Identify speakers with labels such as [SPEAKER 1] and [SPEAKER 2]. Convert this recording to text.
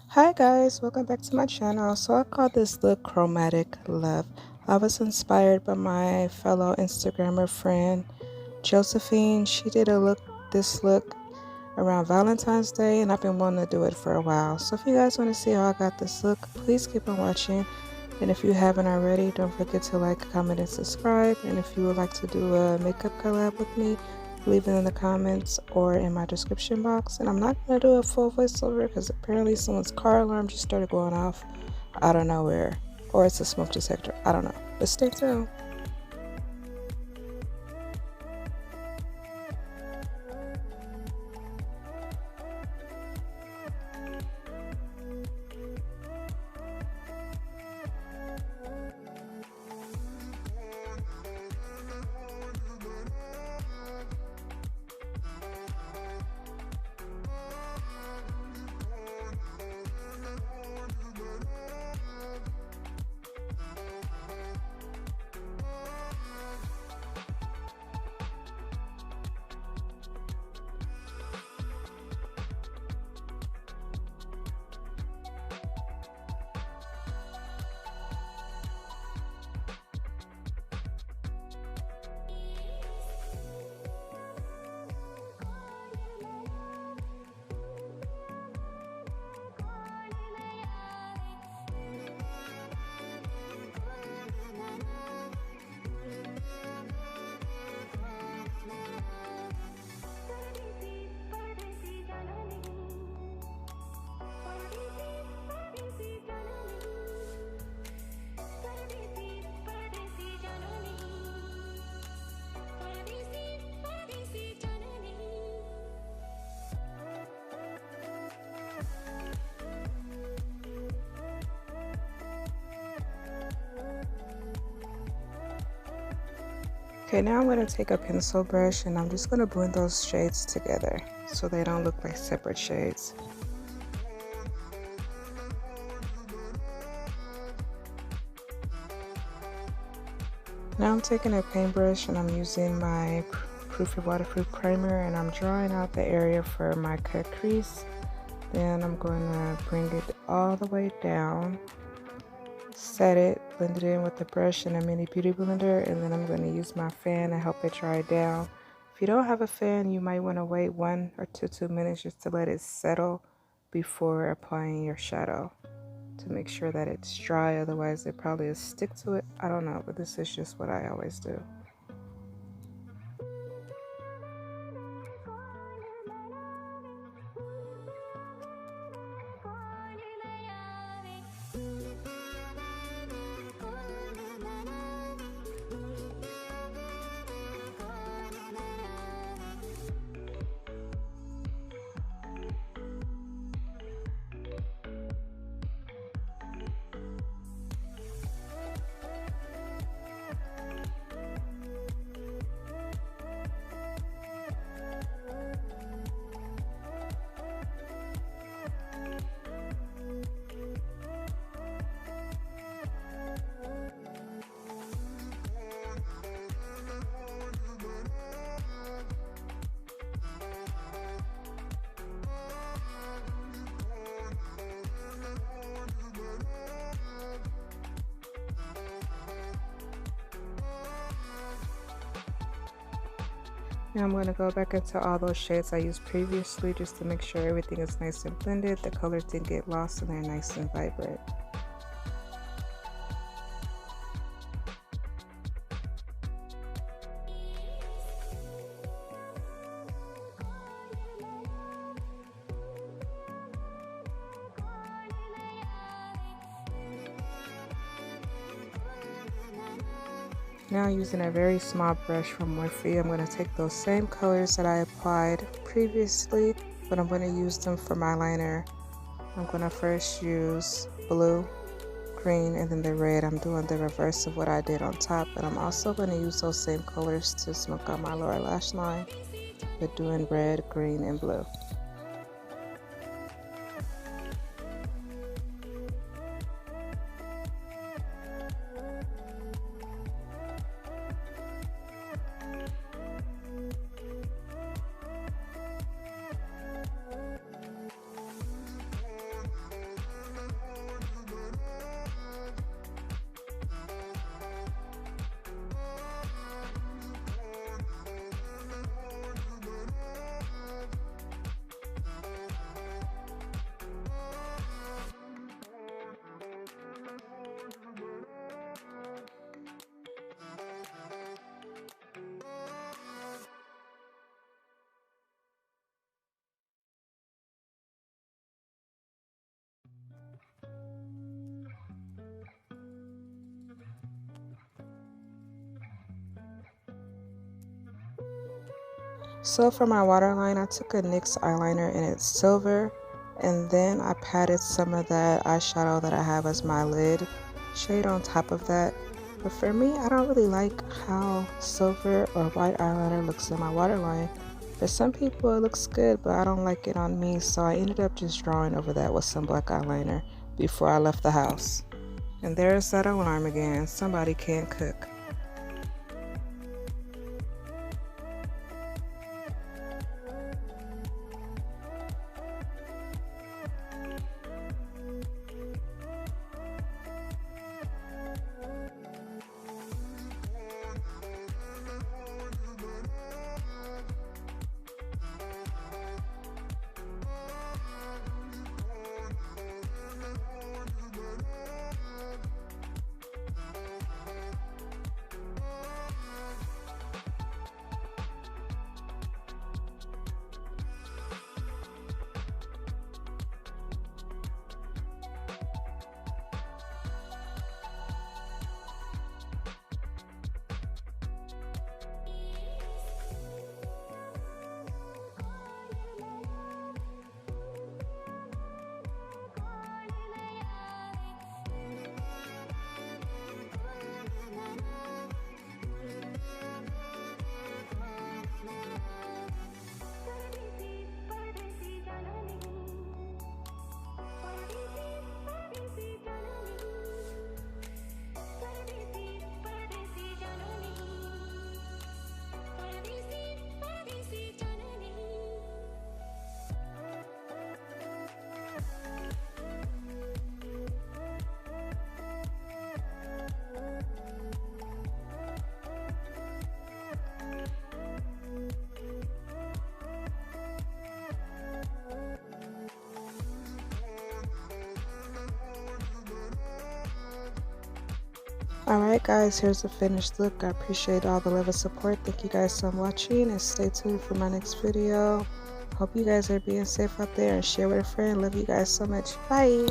[SPEAKER 1] Hi guys, welcome back to my channel. So I call this look chromatic love. I was inspired by my fellow Instagrammer friend Josephine. She did this look around Valentine's Day, and I've been wanting to do it for a while. So if you guys want to see how I got this look, please keep on watching. And if you haven't already, don't forget to like, comment, and subscribe. And if you would like to do a makeup collab with me, leave it in the comments or in my description box. And I'm not going to do a full voiceover because apparently someone's car alarm just started going off out of nowhere. Or it's a smoke detector. I don't know. But stay tuned. Okay, now I'm going to take a pencil brush and I'm just going to blend those shades together so they don't look like separate shades. Now I'm taking a paintbrush and I'm using my Proofy waterproof primer and I'm drawing out the area for my cut crease. Then I'm going to bring it all the way down, set it, blend it in with the brush and a mini beauty blender, and then I'm going to use my fan to help it dry down. If you don't have a fan, you might want to wait 1 or 2 minutes just to let it settle before applying your shadow to make sure that it's dry, otherwise it probably will stick to it. I don't know, but this is just what I always do. Now I'm going to go back into all those shades I used previously just to make sure everything is nice and blended, the colors didn't get lost, and they're nice and vibrant. Now using a very small brush from Morphe, I'm going to take those same colors that I applied previously, but I'm going to use them for my liner. I'm going to first use blue, green, and then the red. I'm doing the reverse of what I did on top, and I'm also going to use those same colors to smoke out my lower lash line, but doing red, green, and blue. So for my waterline, I took a NYX eyeliner and it's silver, and then I patted some of that eyeshadow that I have as my lid shade on top of that. But for me, I don't really like how silver or white eyeliner looks in my waterline. For some people it looks good, but I don't like it on me, so I ended up just drawing over that with some black eyeliner before I left the house. And there's that alarm again. Somebody can't cook. Alright guys, here's the finished look. I appreciate all the love and support. Thank you guys so much for watching, and stay tuned for my next video. Hope you guys are being safe out there, and share with a friend. Love you guys so much. Bye!